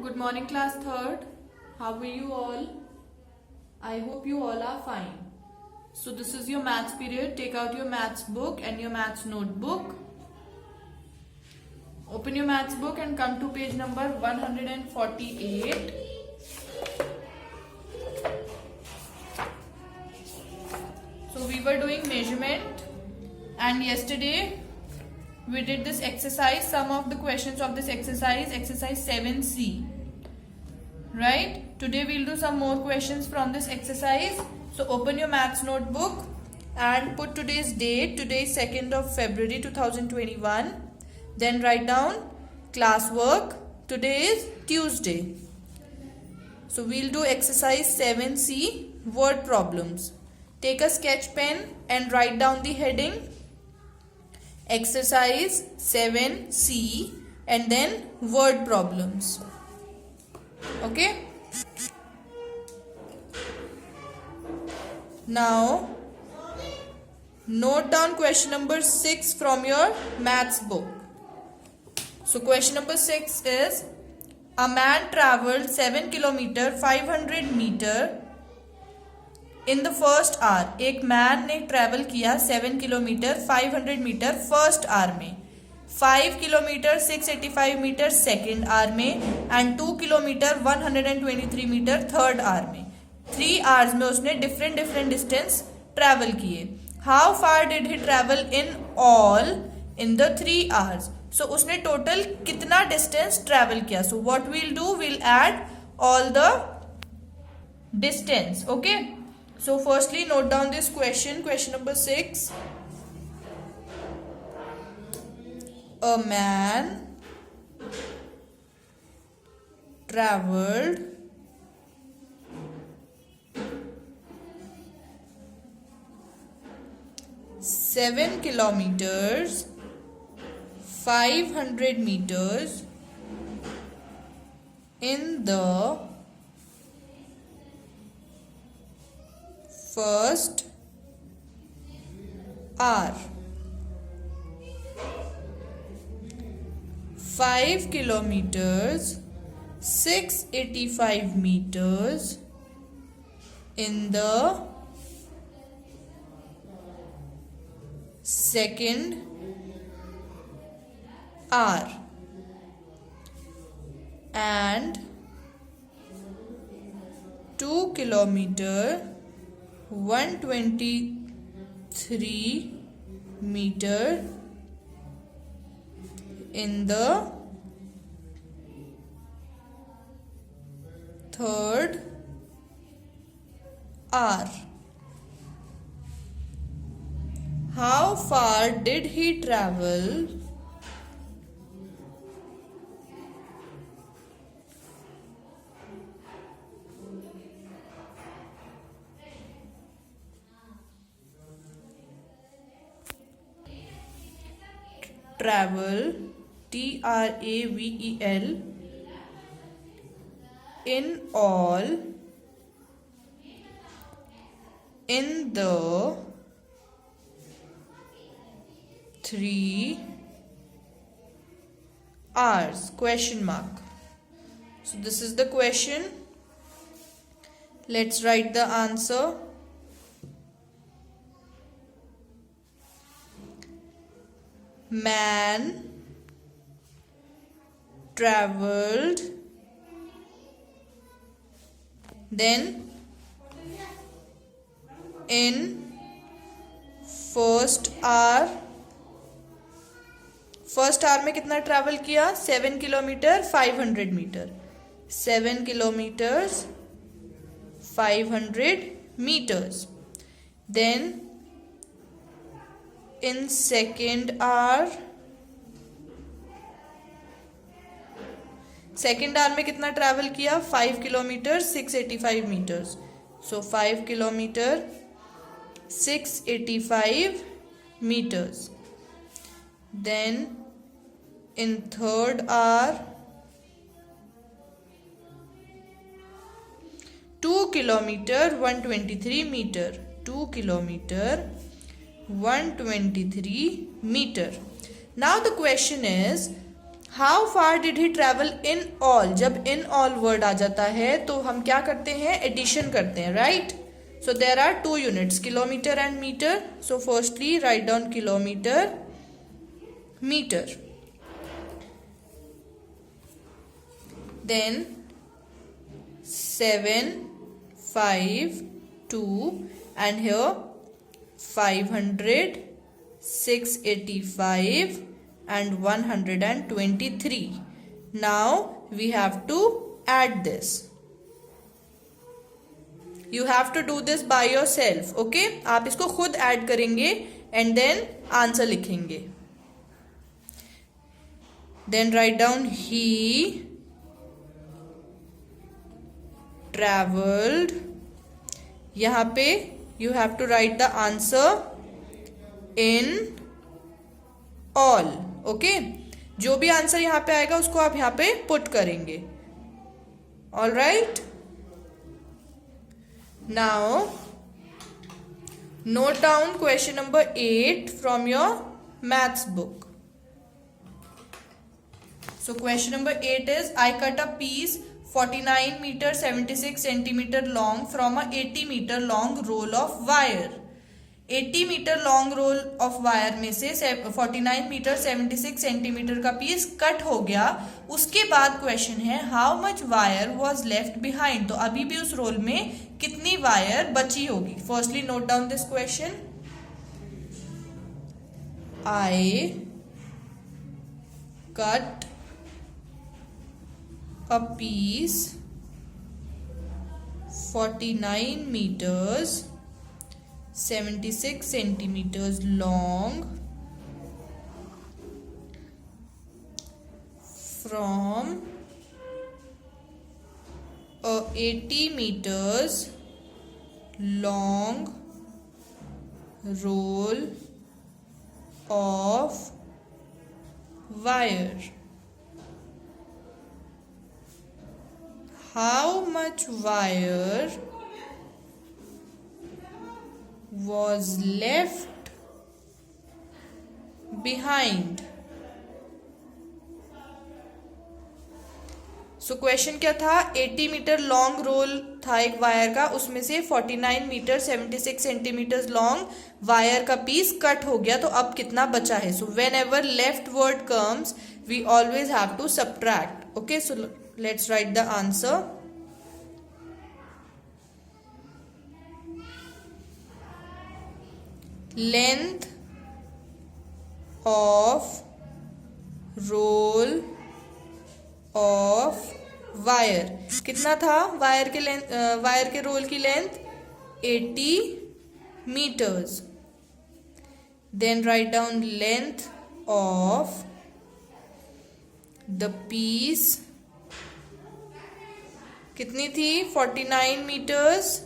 Good morning, class third. How are you all? I hope you all are fine. So this is your maths period. Take out your maths book and your maths notebook. Open your maths book and come to page number 148. So we were doing measurement, and yesterday we did this exercise. Some of the questions of this exercise 7C. Right? Today we'll do some more questions from this exercise. So open your maths notebook and put today's date. Today is 2nd of February 2021. Then write down class work. Today is Tuesday. So we'll do exercise 7C, word problems. Take a sketch pen and write down the heading exercise 7C and then word problems. Okay. Now note down question number 6 from your maths book. So question number 6 is, a man travelled 7 kilometre 500 metre in the first hour. एक man ने travel किया 7 kilometre 500 metre first hour में, 5 kilometre 685 metre second hour में and 2 kilometre 123 metre third hour में. 3 hours में उसने different distance travel किए. How far did he travel in all in the 3 hours. So उसने टोटल कितना डिस्टेंस ट्रैवल किया. So what we'll do, we'll add all the distance. Okay. So firstly note down this question number 6. A man travelled 7 kilometers 500 meters in the first hour. 5 kilometers 685 meters in the second hour and 2 kilometers 123 meter in the third hour. How far did he travel travel TRAVEL in all in the 3 hours? Question mark. So this is the question. Let's write the answer. Man travelled, then in first hour में कितना travel किया? 7 kilometre 500 metre. 7 kilometers 500 meters. Then in second hour में कितना travel किया? 5 kilometre 685 metres. So 5 kilometre 685 meters. Then in third hour 2 kilometer 123 meter. 2 kilometer 123 meter. Now the question is, how far did he travel in all, जब in all word आ जाता है तो हम क्या करते हैं, एडिशन करते हैं, right. So there are two units, kilometre and metre. So firstly write down kilometre, metre. Then 7, 5, 2 and here 500, 685 and 123. Now we have to add this. You have to do this by yourself, okay? आप इसको खुद add करेंगे and then answer लिखेंगे. Then write down he traveled. यहाँ पे you have to write the answer in all, okay? जो भी answer यहाँ पे आएगा उसको आप यहाँ पे पुट करेंगे. All right? Now note down question number 8 from your maths book. So question number 8 is, I cut a piece 49 meter 76 centimeter long from a 80 meter long roll of wire. 80 metre long roll of wire में से 49 metre 76 centimetre का piece cut हो गया. उसके बाद question है how much wire was left behind. तो अभी भी उस रोल में कितनी वायर बची होगी. Firstly note down this question. I cut a piece 49 meters 76 centimeters long from a 80 meters long roll of wire. How much wire was left behind? So question क्या था, 80 मीटर लॉन्ग रोल था एक wire का, उसमें से 49 metre 76 centimetre long wire का piece cut हो गया. तो अब कितना बचा है. So whenever left word comes we always have to subtract. Okay, so let's write the answer. Length of roll of wire कितना था. वायर के लेंथ, वायर के रोल की length 80 metres. Then write down length of the piece कितनी थी, 49 metres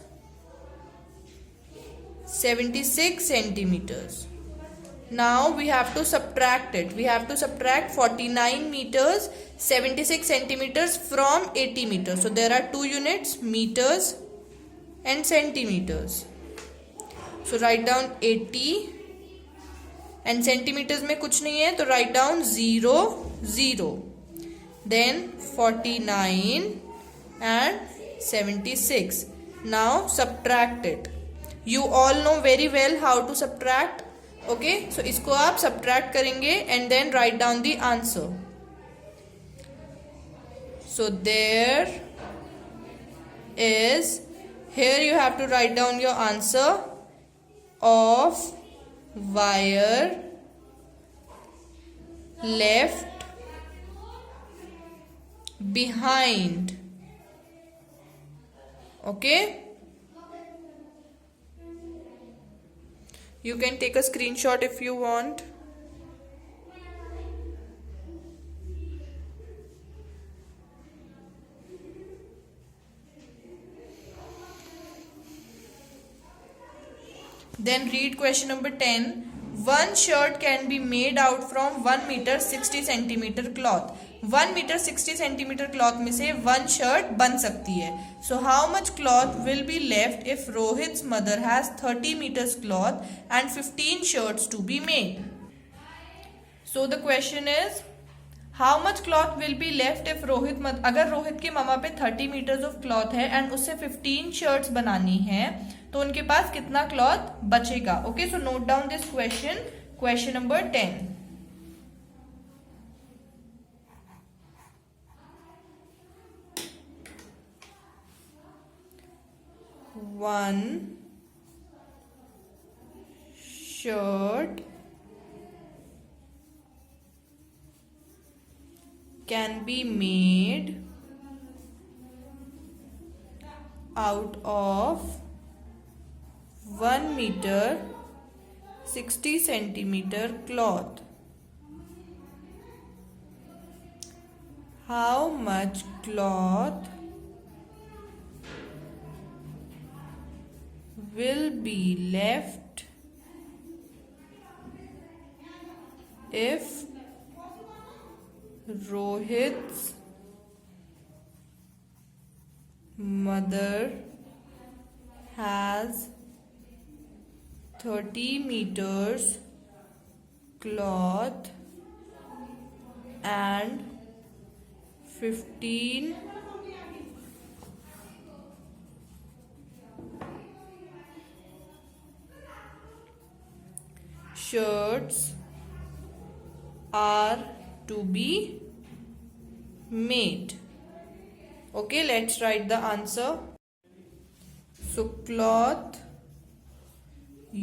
76 centimeters. Now we have to subtract it. We have to subtract 49 meters 76 centimeters from 80 meters. So there are two units, meters and centimeters. So write down 80 and centimeters में कुछ नहीं है तो write down 0 0. Then 49 and 76. Now subtract it. You all know very well how to subtract. Okay, so इसको आप subtract करेंगे and then write down the answer. So there is, here you have to write down your answer of wire left behind. Okay. You can take a screenshot if you want. Then read question number 10. One shirt can be made out from 1 meter 60 centimeter cloth. 1 meter 60 centimeter cloth में से 1 shirt बन सकती है. So how much cloth will be left if Rohit's mother has 30 meters cloth and 15 shirts to be made? So the question is, how much cloth will be left if Rohit अगर रोहित के मामा पे 30 metres of cloth है and उससे 15 shirts बनानी है तो उनके पास कितना क्लॉथ बचेगा. Okay, so note down this question. Question number 10. One shirt can be made out of 1 meter 60 centimeter cloth. How much cloth will be left if Rohit's mother has 30 meters cloth and 15 shirts are to be made. Okay, let's write the answer. So cloth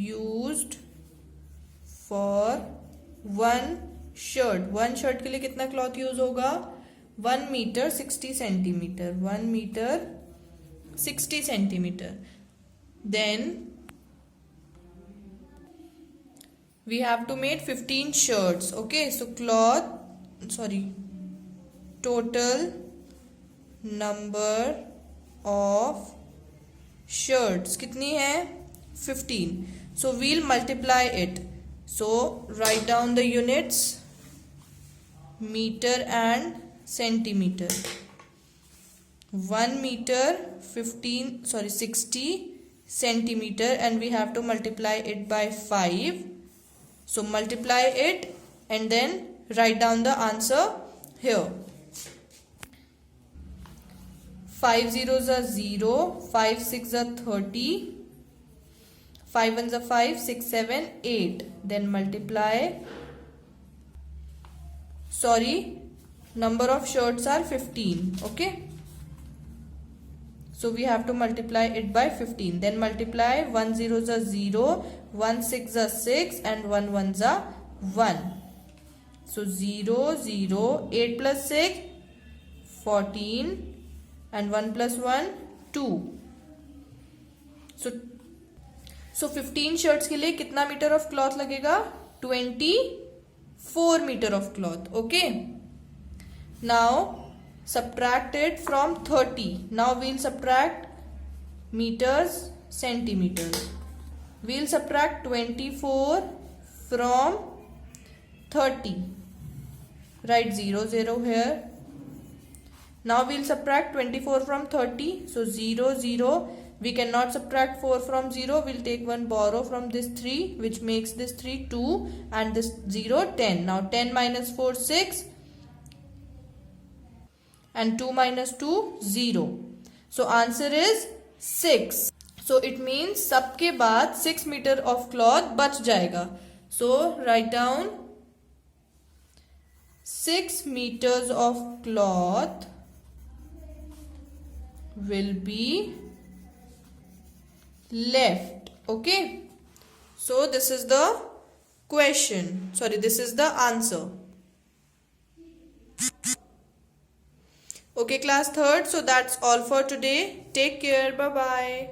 used for one shirt के लिए कितना cloth use होगा? 1 meter 60 centimeter. 1 meter 60 centimeter. Then we have to make 15 shirts. Okay, so total number of shirts कितनी है? 15. So we'll multiply it. So write down the units, meter and centimeter. 1 meter 60 centimeter and we have to multiply it by 5. So multiply it and then write down the answer here. 5 zeros are 0, 5 6 are 30, 5 ones are 5, 6 7 8. Then multiply. Number of shirts are 15. Okay. So we have to multiply it by 15. Then multiply. 1 zeros are 0, 1 6 are 6 and 1 ones are 1. So 0 0, 8 plus 6 14 and 1 plus 1 2. So 15 shirts के लिए कितना metre of cloth लगेगा? 24 metre of cloth. Okay, now subtract it from 30. Now we'll subtract meters, centimeters. We'll subtract 24 from 30. Write 0 0 here. Now we'll subtract 24 from 30. So 0 0. We cannot subtract 4 from 0. We'll take one borrow from this 3, which makes this 3 2 and this 0 10. Now 10 minus 4 6. And 2 minus 2 0. So answer is 6. So it means सबके बाद 6 meter of cloth बच जाएगा. So write down 6 meters of cloth will be left. Okay. So this is the question. This is the answer. Okay, class 3rd. So that's all for today. Take care. Bye-bye.